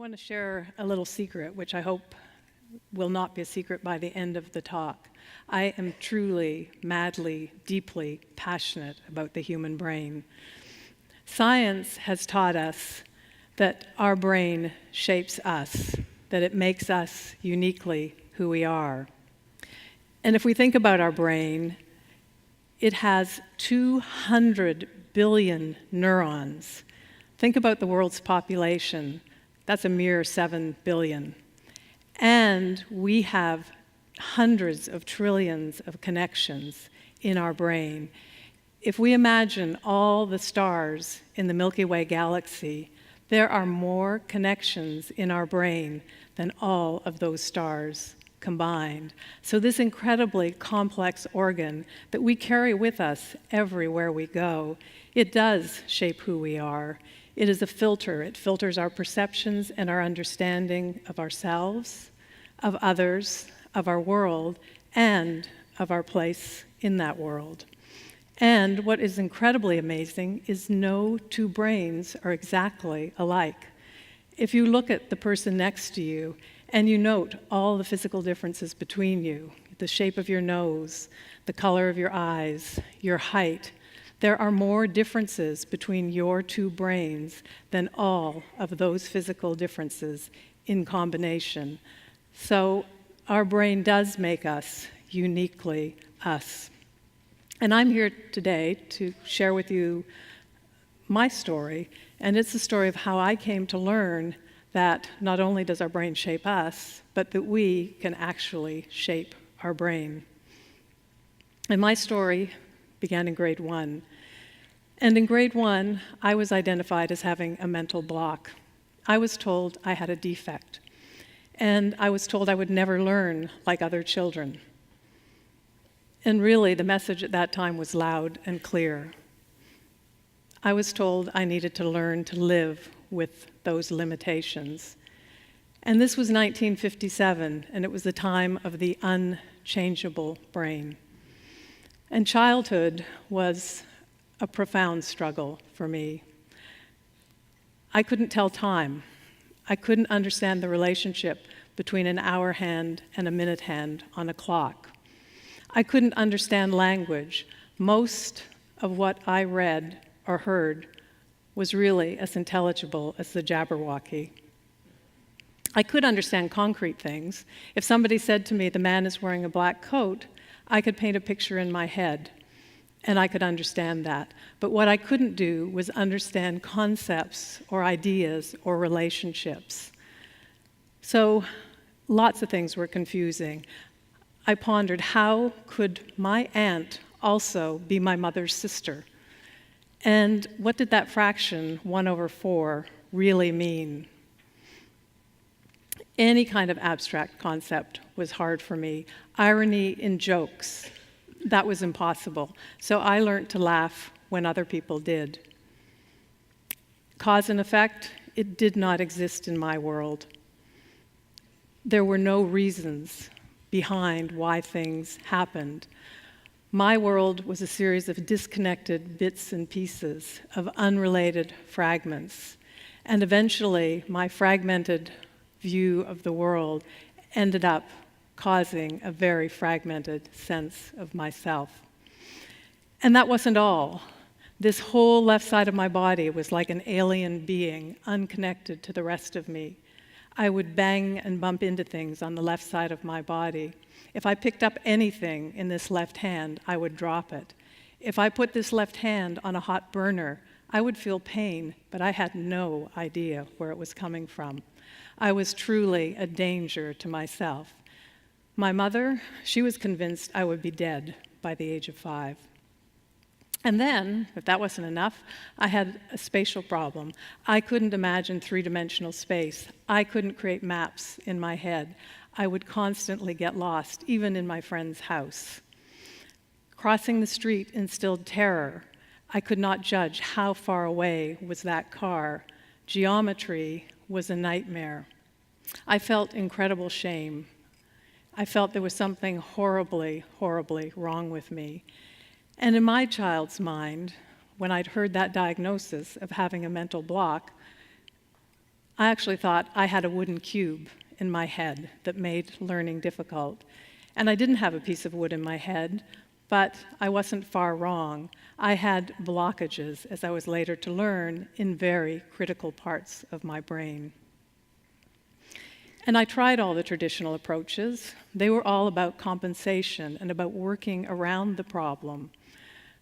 want to share a little secret, which I hope will not be a secret by the end of the talk. I am truly, madly, deeply passionate about the human brain. Science has taught us that our brain shapes us, that it makes us uniquely who we are. And if we think about our brain, it has 200 billion neurons. Think about the world's population. That's a mere 7 billion. And we have hundreds of trillions of connections in our brain. If we imagine all the stars in the Milky Way galaxy, there are more connections in our brain than all of those stars combined. So this incredibly complex organ that we carry with us everywhere we go, it does shape who we are. It is a filter. It filters our perceptions and our understanding of ourselves, of others, of our world, and of our place in that world. And what is incredibly amazing is no two brains are exactly alike. If you look at the person next to you and you note all the physical differences between you, the shape of your nose, the color of your eyes, your height, there are more differences between your two brains than all of those physical differences in combination. So our brain does make us uniquely us. And I'm here today to share with you my story, and it's the story of how I came to learn that not only does our brain shape us, but that we can actually shape our brain. And my story began in grade 1. And in grade 1, I was identified as having a mental block. I was told I had a defect. And I was told I would never learn like other children. And really, the message at that time was loud and clear. I was told I needed to learn to live with those limitations. And this was 1957, and it was the time of the unchangeable brain. And childhood was a profound struggle for me. I couldn't tell time. I couldn't understand the relationship between an hour hand and a minute hand on a clock. I couldn't understand language. Most of what I read or heard was really as intelligible as the Jabberwocky. I could understand concrete things. If somebody said to me, the man is wearing a black coat, I could paint a picture in my head, and I could understand that. But what I couldn't do was understand concepts or ideas or relationships. So lots of things were confusing. I pondered, how could my aunt also be my mother's sister? And what did that fraction, 1/4, really mean? Any kind of abstract concept was hard for me. Irony in jokes, that was impossible. So I learned to laugh when other people did. Cause and effect, it did not exist in my world. There were no reasons behind why things happened. My world was a series of disconnected bits and pieces of unrelated fragments. And eventually, my fragmented view of the world ended up causing a very fragmented sense of myself. And that wasn't all. This whole left side of my body was like an alien being, unconnected to the rest of me. I would bang and bump into things on the left side of my body. If I picked up anything in this left hand, I would drop it. If I put this left hand on a hot burner, I would feel pain, but I had no idea where it was coming from. I was truly a danger to myself. My mother, she was convinced I would be dead by the age of 5. And then, if that wasn't enough, I had a spatial problem. I couldn't imagine three-dimensional space. I couldn't create maps in my head. I would constantly get lost, even in my friend's house. Crossing the street instilled terror. I could not judge how far away was that car. Geometry was a nightmare. I felt incredible shame. I felt there was something horribly, horribly wrong with me. And in my child's mind, when I'd heard that diagnosis of having a mental block, I actually thought I had a wooden cube in my head that made learning difficult. And I didn't have a piece of wood in my head, but I wasn't far wrong. I had blockages, as I was later to learn, in very critical parts of my brain. And I tried all the traditional approaches. They were all about compensation and about working around the problem,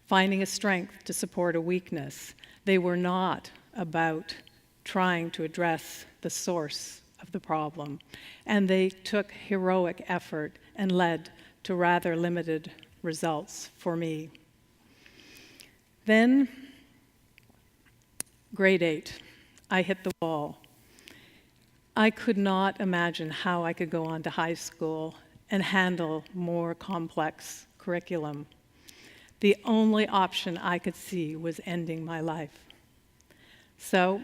finding a strength to support a weakness. They were not about trying to address the source of the problem. And they took heroic effort and led to rather limited results for me. Then, grade 8, I hit the wall. I could not imagine how I could go on to high school and handle more complex curriculum. The only option I could see was ending my life. So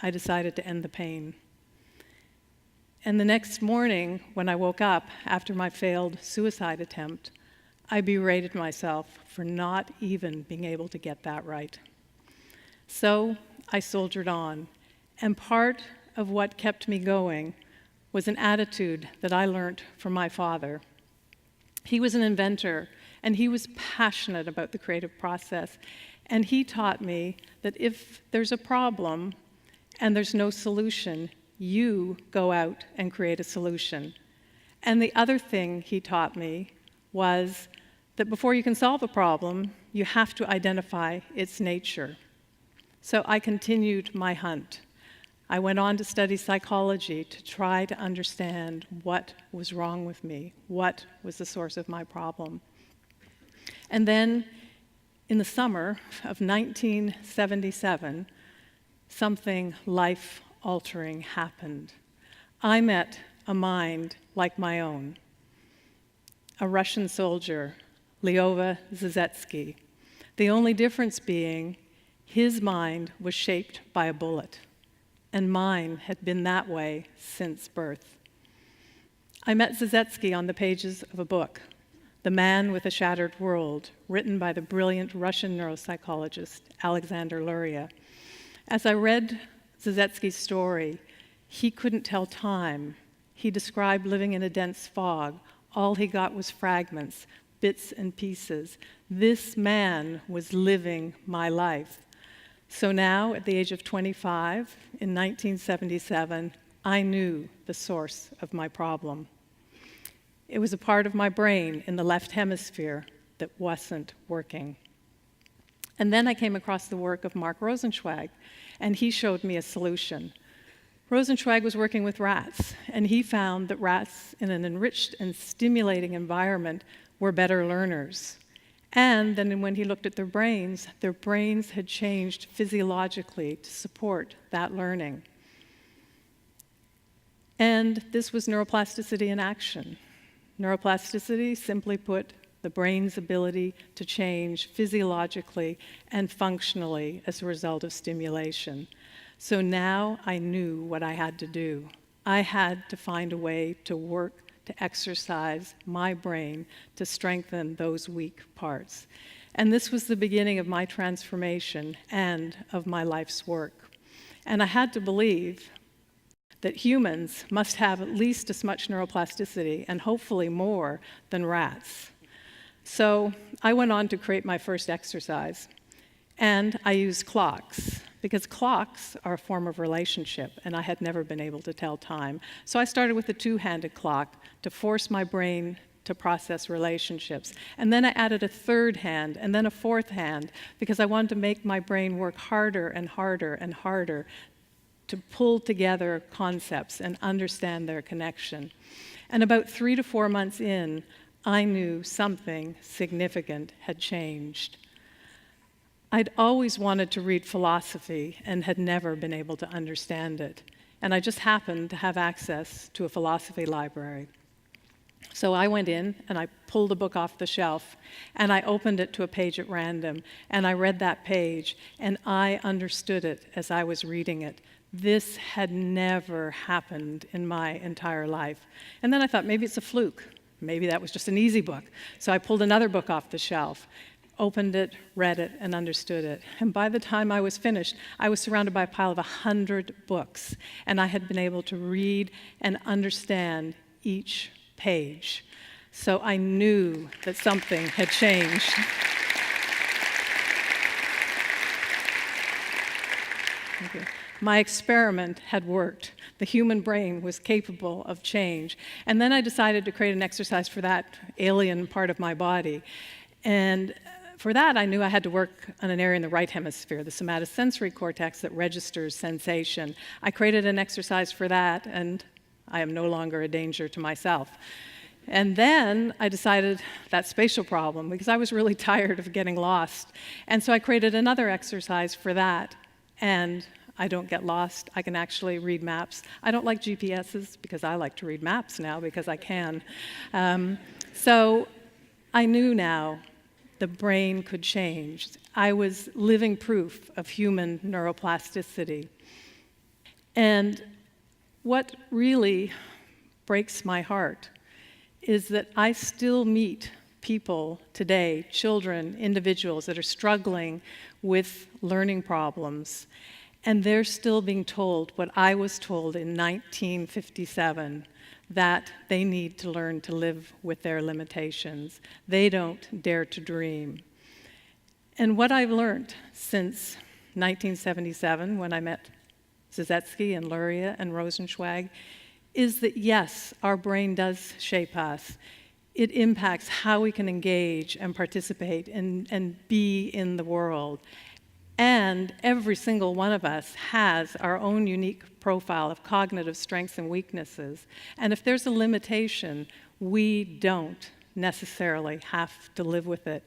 I decided to end the pain. And the next morning, when I woke up after my failed suicide attempt, I berated myself for not even being able to get that right. So I soldiered on, and part of what kept me going was an attitude that I learned from my father. He was an inventor, and he was passionate about the creative process. And he taught me that if there's a problem and there's no solution, you go out and create a solution. And the other thing he taught me was that before you can solve a problem, you have to identify its nature. So I continued my hunt. I went on to study psychology to try to understand what was wrong with me, what was the source of my problem. And then, in the summer of 1977, something life-altering happened. I met a mind like my own, a Russian soldier, Lyova Zizetsky. The only difference being his mind was shaped by a bullet, and mine had been that way since birth. I met Zizetsky on the pages of a book, The Man with a Shattered World, written by the brilliant Russian neuropsychologist Alexander Luria. As I read Zizetsky's story, he couldn't tell time. He described living in a dense fog. All he got was fragments, bits and pieces. This man was living my life. So now, at the age of 25, in 1977, I knew the source of my problem. It was a part of my brain in the left hemisphere that wasn't working. And then I came across the work of Mark Rosenzweig, and he showed me a solution. Rosenzweig was working with rats, and he found that rats in an enriched and stimulating environment were better learners. And then when he looked at their brains had changed physiologically to support that learning. And this was neuroplasticity in action. Neuroplasticity, simply put, the brain's ability to change physiologically and functionally as a result of stimulation. So now I knew what I had to do. I had to find a way to work to exercise my brain to strengthen those weak parts. And this was the beginning of my transformation and of my life's work. And I had to believe that humans must have at least as much neuroplasticity, and hopefully more, than rats. So I went on to create my first exercise. And I used clocks, because clocks are a form of relationship, and I had never been able to tell time. So I started with a two-handed clock to force my brain to process relationships. And then I added a third hand, and then a fourth hand, because I wanted to make my brain work harder and harder and harder to pull together concepts and understand their connection. And about 3 to 4 months in, I knew something significant had changed. I'd always wanted to read philosophy and had never been able to understand it. And I just happened to have access to a philosophy library. So I went in and I pulled a book off the shelf and I opened it to a page at random and I read that page and I understood it as I was reading it. This had never happened in my entire life. And then I thought, maybe it's a fluke. Maybe that was just an easy book. So I pulled another book off the shelf, opened it, read it, and understood it. And by the time I was finished, I was surrounded by a pile of 100 books, and I had been able to read and understand each page. So I knew that something had changed. Thank you. My experiment had worked. The human brain was capable of change. And then I decided to create an exercise for that alien part of my body. And for that, I knew I had to work on an area in the right hemisphere, the somatosensory cortex that registers sensation. I created an exercise for that, and I am no longer a danger to myself. And then I decided that spatial problem, because I was really tired of getting lost. And so I created another exercise for that, and I don't get lost. I can actually read maps. I don't like GPSs because I like to read maps now because I can. So I knew now the brain could change. I was living proof of human neuroplasticity. And what really breaks my heart is that I still meet people today, children, individuals that are struggling with learning problems, and they're still being told what I was told in 1957, that they need to learn to live with their limitations. They don't dare to dream. And what I've learned since 1977, when I met Zizetsky and Luria and Rosenzweig, is that yes, our brain does shape us. It impacts how we can engage and participate and be in the world. And every single one of us has our own unique profile of cognitive strengths and weaknesses. And if there's a limitation, we don't necessarily have to live with it.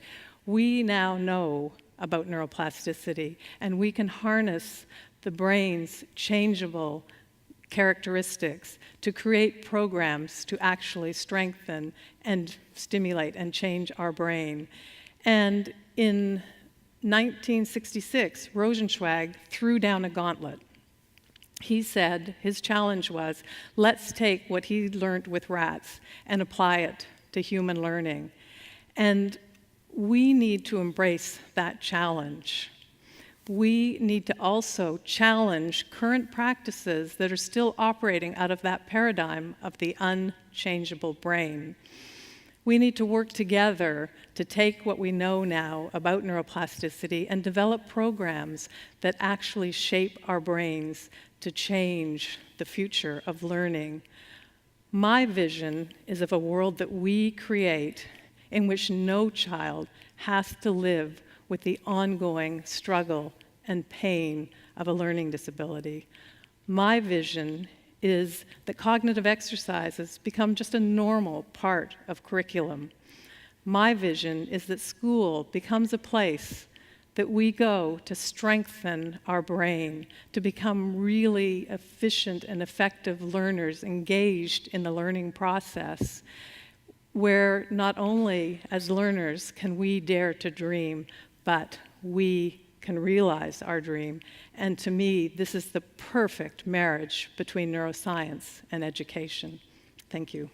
We now know about neuroplasticity, and we can harness the brain's changeable characteristics to create programs to actually strengthen and stimulate and change our brain. And in 1966, Rosenzweig threw down a gauntlet. He said his challenge was, let's take what he learned with rats and apply it to human learning. And we need to embrace that challenge. We need to also challenge current practices that are still operating out of that paradigm of the unchangeable brain. We need to work together to take what we know now about neuroplasticity and develop programs that actually shape our brains to change the future of learning. My vision is of a world that we create in which no child has to live with the ongoing struggle and pain of a learning disability. My vision is that cognitive exercises become just a normal part of curriculum. My vision is that school becomes a place that we go to strengthen our brain, to become really efficient and effective learners engaged in the learning process, where not only as learners can we dare to dream, but we can realize our dream. And to me, this is the perfect marriage between neuroscience and education. Thank you.